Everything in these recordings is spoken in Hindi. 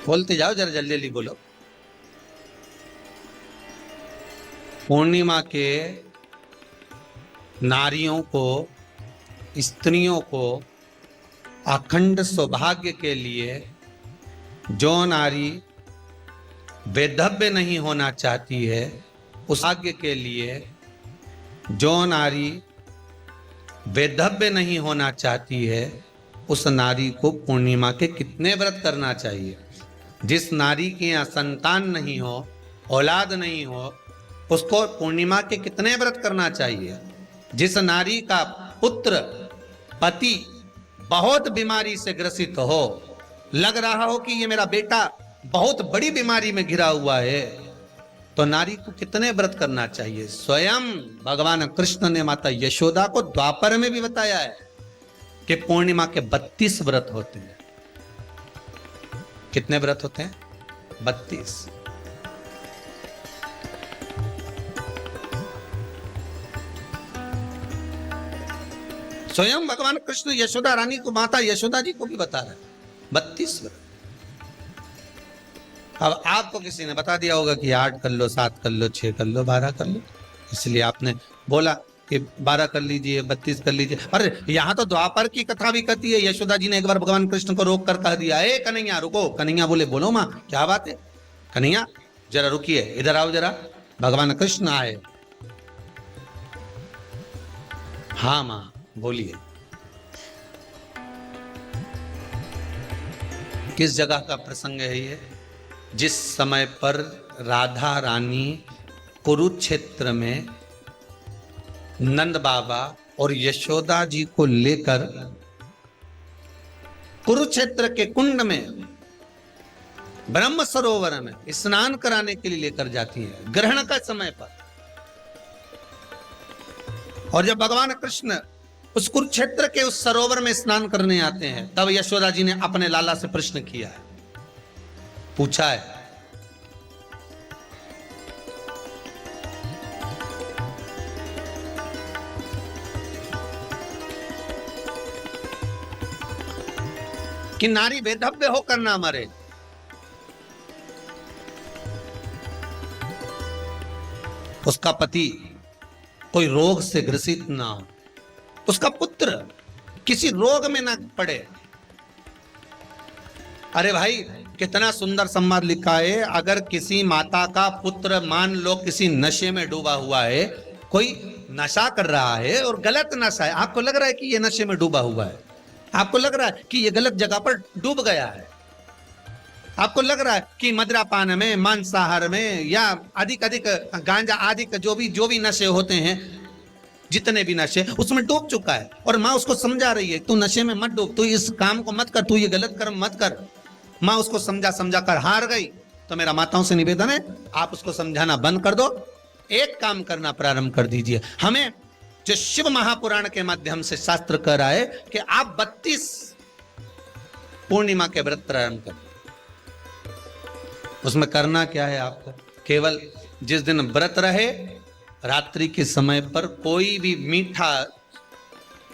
बोलते जाओ, जरा जल्दी जल्दी बोलो। पूर्णिमा के नारियों को, स्त्रियों को अखंड सौभाग्य के लिए जो नारी वैधव्य नहीं होना चाहती है, उस भाग्य के लिए जो नारी वैधव्य नहीं होना चाहती है, उस नारी को पूर्णिमा के कितने व्रत करना चाहिए? जिस नारी के यहाँ संतान नहीं हो, औलाद नहीं हो, उसको पूर्णिमा के कितने व्रत करना चाहिए? जिस नारी का पुत्र, पति बहुत बीमारी से ग्रसित हो, लग रहा हो कि ये मेरा बेटा बहुत बड़ी बीमारी में घिरा हुआ है, तो नारी को कितने व्रत करना चाहिए? स्वयं भगवान कृष्ण ने माता यशोदा को द्वापर में भी बताया है कि पूर्णिमा के 32 व्रत होते हैं। कितने व्रत होते हैं? 32। स्वयं भगवान कृष्ण यशोदा रानी को, माता यशोदा जी को भी बता रहे हैं 32 व्रत। अब आपको किसी ने बता दिया होगा कि 8 कर लो, 7 कर लो, 6 कर लो, 12 कर लो, इसलिए आपने बोला कि 12 कर लीजिए, 32 कर लीजिए। अरे यहां तो द्वापर की कथा भी कहती है। यशोदा जी ने एक बार भगवान कृष्ण को रोक कर कह दिया, ए कन्हैया रुको। कन्हैया बोले, बोलो माँ क्या बात है? कन्हैया जरा रुकिए, इधर आओ जरा। भगवान कृष्ण आए। हाँ माँ बोलिए। किस जगह का प्रसंग है ये? जिस समय पर राधा रानी कुरुक्षेत्र में नंद बाबा और यशोदा जी को लेकर कुरुक्षेत्र के कुंड में, ब्रह्म सरोवर में स्नान कराने के लिए लेकर जाती है, ग्रहण का समय पर। और जब भगवान कृष्ण उस कुरुक्षेत्र के उस सरोवर में स्नान करने आते हैं, तब यशोदा जी ने अपने लाला से प्रश्न किया है, पूछा है कि नारी वैधव्य होकर ना मरे। उसका पति कोई रोग से ग्रसित ना हो, उसका पुत्र किसी रोग में ना पड़े। अरे भाई कितना सुंदर संवाद लिखा है। अगर किसी माता का पुत्र मान लो किसी नशे में डूबा हुआ है, कोई नशा कर रहा है और गलत नशा है, आपको लग रहा है कि ये नशे में डूबा हुआ है, आपको लग रहा है कि ये गलत जगह पर डूब गया है, आपको लग रहा है कि मदिरापान में, मांसाहार में या अधिक अधिक गांजा आदि जो भी नशे होते हैं, जितने भी नशे, उसमें डूब चुका है। और माँ उसको समझा रही है, तू नशे में मत डूब, तू इस काम को मत कर, तू ये गलत कर्म मत कर। माँ उसको समझा कर हार गई। तो मेरा माताओं से निवेदन है, आप उसको समझाना बंद कर दो, एक काम करना प्रारंभ कर दीजिए। हमें जो शिव महापुराण के माध्यम से शास्त्र कह रहा है कि आप 32 पूर्णिमा के व्रत प्रारंभ कर। उसमें करना क्या है आपको? केवल जिस दिन व्रत रहे, रात्रि के समय पर कोई भी मीठा,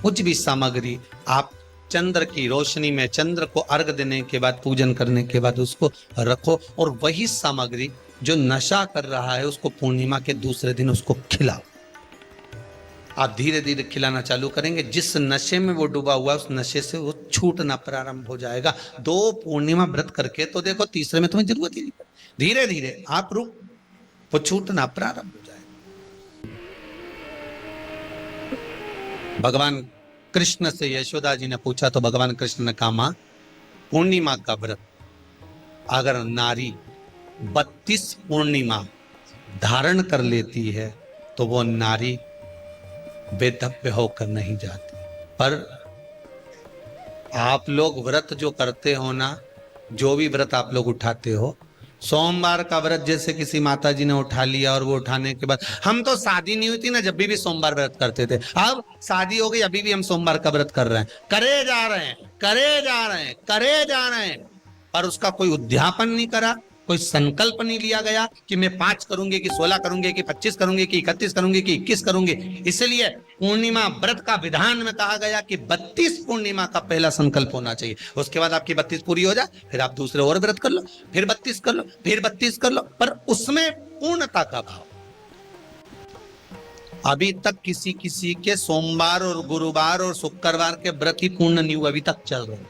कुछ भी सामग्री आप चंद्र की रोशनी में, चंद्र को अर्घ देने के बाद, पूजन करने के बाद उसको रखो, और वही सामग्री जो नशा कर रहा है उसको पूर्णिमा के दूसरे दिन उसको खिलाओ। आप धीरे धीरे खिलाना चालू करेंगे, जिस नशे में वो डूबा हुआ है उस नशे से वो छूटना प्रारंभ हो जाएगा। 2 पूर्णिमा व्रत करके तो देखो, तीसरे में तुम्हें जरूरत ही नहीं पड़ेगी। धीरे धीरे आप रुक, वो छूटना प्रारंभ हो जाएगा। भगवान कृष्ण से यशोदा जी ने पूछा तो भगवान कृष्ण ने कहा, मां पूर्णिमा का व्रत अगर नारी 32 पूर्णिमा धारण कर लेती है तो वो नारी वैधव्य होकर नहीं जाती। पर आप लोग व्रत जो करते हो ना, जो भी व्रत आप लोग उठाते हो, सोमवार का व्रत जैसे किसी माता जी ने उठा लिया और वो उठाने के बाद, हम तो शादी नहीं हुई थी ना जब भी सोमवार व्रत करते थे, अब शादी हो गई अभी भी हम सोमवार का व्रत कर रहे हैं, करे जा रहे हैं, करे जा रहे हैं, करे जा रहे हैं, पर उसका कोई उद्यापन नहीं करा, कोई संकल्प नहीं लिया गया कि मैं 5 करूंगी कि 16 करूंगी कि 25 करूंगी कि 31 करूंगी कि 21 करूंगी। इसलिए पूर्णिमा व्रत का विधान में कहा गया कि 32 पूर्णिमा का पहला संकल्प होना चाहिए। उसके बाद आपकी 32 पूरी हो जाए, फिर आप दूसरे और व्रत कर लो, फिर 32 कर लो, फिर 32 कर लो, पर उसमें पूर्णता का भाव। अभी तक किसी किसी के सोमवार और गुरुवार और शुक्रवार के व्रत ही पूर्ण नहीं हुए, अभी तक चल रहे हैं,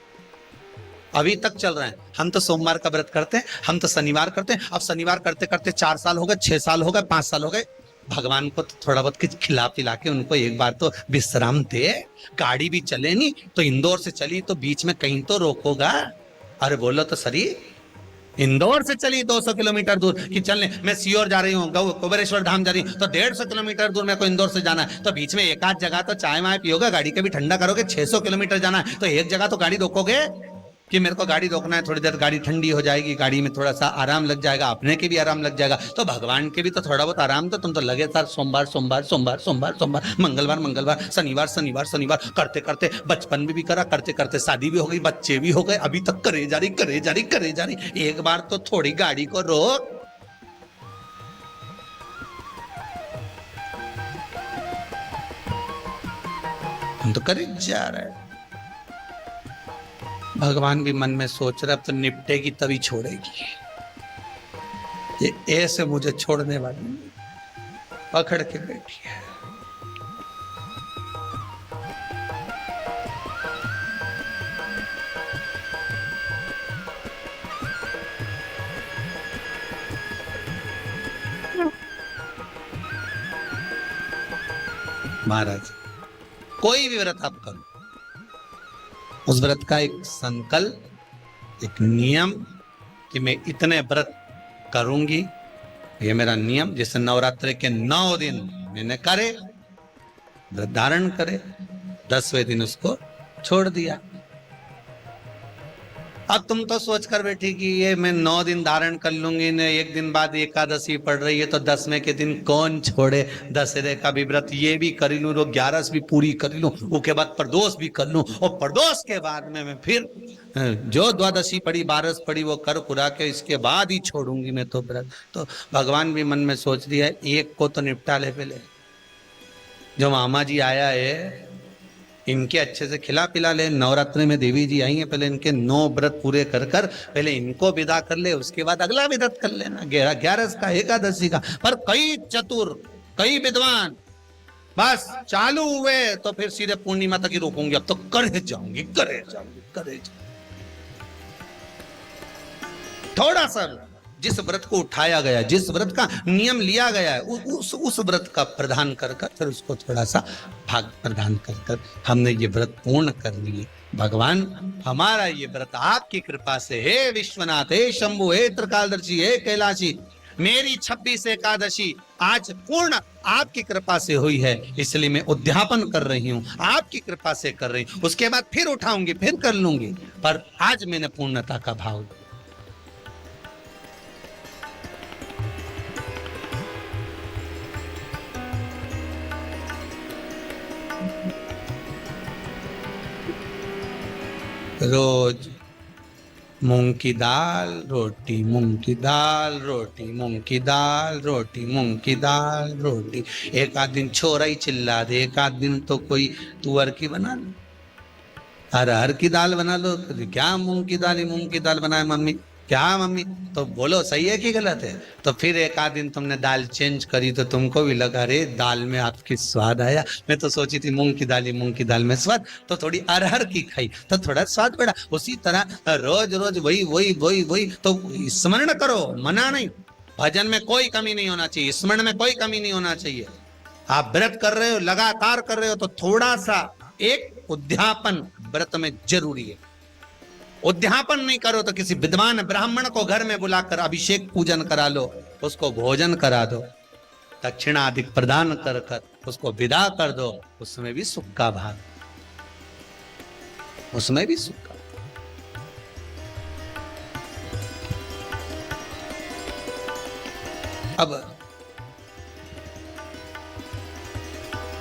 अभी तक चल रहे हैं। हम तो सोमवार का व्रत करते हैं, हम तो शनिवार करते हैं। अब शनिवार करते करते 4 साल हो गए, 6 साल हो गए, 5 साल हो गए। भगवान को तो थोड़ा बहुत कुछ खिला पिला के उनको एक बार तो विश्राम दे। गाड़ी भी चले नहीं तो इंदौर से चली तो बीच में कहीं तो रोकोगा। अरे बोलो तो सही, इंदौर से चली 200 किलोमीटर दूर कि चलने, मैं सीहोर जा रही हूँ, कुबेरेश्वर धाम जा रही हूँ, तो 150 किलोमीटर दूर मेरे को इंदौर से जाना है, तो बीच में एक आध जगह तो चाय वाय पियोगे, गाड़ी के भी ठंडा करोगे। 600 किलोमीटर जाना है तो एक जगह तो गाड़ी रोकोगे कि मेरे को गाड़ी रोकना है, थोड़ी देर गाड़ी ठंडी हो जाएगी, गाड़ी में थोड़ा सा आराम लग जाएगा, अपने के भी आराम लग जाएगा, तो भगवान के भी तो थोड़ा बहुत आराम। तो तुम तो लगे सर सोमवार सोमवार सोमवार सोमवार सोमवार, मंगलवार मंगलवार, शनिवार शनिवार शनिवार करते करते बचपन में भी करा, करते करते शादी भी हो गई, बच्चे भी हो गए, अभी तक करे जा रही करे जा रही करे जा रही। एक बार तो थोड़ी गाड़ी को रोक। हम तो करे जा रहे हैं। भगवान भी मन में सोच रहा, अब तो निपटेगी तभी छोड़ेगी, ये ऐसे मुझे छोड़ने वाली पकड़ के बैठी है। महाराज कोई भी व्रत आप करो, उस व्रत का एक संकल्प, एक नियम कि मैं इतने व्रत करूंगी, ये मेरा नियम। जैसे नवरात्रि के 9 दिन मैंने करे, व्रत धारण करे, 10वें दिन उसको छोड़ दिया। अब तुम तो सोच कर बैठी कि ये मैं 9 दिन धारण कर लूंगी ने, एक दिन बाद एकादशी पड़ रही है तो 10वें के दिन कौन छोड़े, दशहरे का भी व्रत ये भी कर लूं, तो 11 भी पूरी कर लूं, उसके बाद प्रदोष भी कर लूं, और प्रदोष के बाद में मैं फिर जो द्वादशी पड़ी 12 पड़ी वो कर पुरा के इसके बाद ही छोड़ूंगी मैं तो व्रत। तो भगवान भी मन में सोच दिया है, एक को तो निपटा ले पहले, जो मामा जी आया है इनके अच्छे से खिला पिला ले। नवरात्रि में देवी जी आई हैं, पहले इनके 9 व्रत पूरे कर कर पहले इनको विदा कर ले, उसके बाद अगला व्रत कर लेना 11 का, एकादशी का। पर कई चतुर, कई विद्वान बस चालू हुए तो फिर सीधे पूर्णिमा तक ही रोकूंगी, अब तो करे जाऊंगी करे जाऊंगी करे जाऊंगी। थोड़ा सा जिस व्रत को उठाया गया, जिस व्रत का नियम लिया गया है, उस व्रत का प्रदान कर कर फिर उसको थोड़ा सा भाग प्रदान कर कर हमने ये व्रत पूर्ण कर लिए। भगवान हमारा ये व्रत आपकी कृपा से, हे विश्वनाथ, हे शंभु, हे त्रिकालदर्शी, हे कैलाशी, मेरी 26 एकादशी आज पूर्ण आपकी कृपा से हुई है, इसलिए मैं उद्यापन कर रही हूँ, आपकी कृपा से कर रही हूँ। उसके बाद फिर उठाऊंगी, फिर कर लूंगी, पर आज मैंने पूर्णता का भाव। रोज मूंग की दाल रोटी, मूंग की दाल रोटी, मूंग की दाल रोटी, मूंग की दाल रोटी। एक आध दिन छोरा ही चिल्ला दे, एक आध दिन तो कोई तुअर की बना लो, अरहर की दाल बना लो। क्या मूंग की दाल बनाए मम्मी, क्या मम्मी? तो बोलो सही है कि गलत है? तो फिर एक आध दिन तुमने दाल चेंज करी तो तुमको भी लगा अरे दाल में आपकी स्वाद आया, मैं तो सोची थी मूंग की दाल में स्वाद, तो थोड़ी अरहर की खाई तो थोड़ा स्वाद बढ़ा। उसी तरह रोज रोज वही वही वही वही, तो स्मरण करो, मना नहीं। भजन में कोई कमी नहीं होना चाहिए, स्मरण में कोई कमी नहीं होना चाहिए। आप व्रत कर रहे हो, लगातार कर रहे हो, तो थोड़ा सा एक उद्यापन व्रत में जरूरी है। उद्यापन नहीं करो तो किसी विद्वान ब्राह्मण को घर में बुलाकर अभिषेक पूजन करा लो, उसको भोजन करा दो, दक्षिणा अधिक प्रदान कर कर उसको विदा कर दो, उसमें भी सुख का भाग, उसमें भी सुख का। अब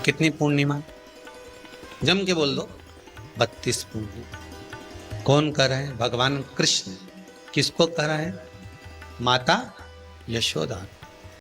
कितनी पूर्णिमा? जम के बोल दो, 32 पूर्णिमा। कौन कर रहे हैं? भगवान कृष्ण। किसको कर रहे हैं? माता यशोदा।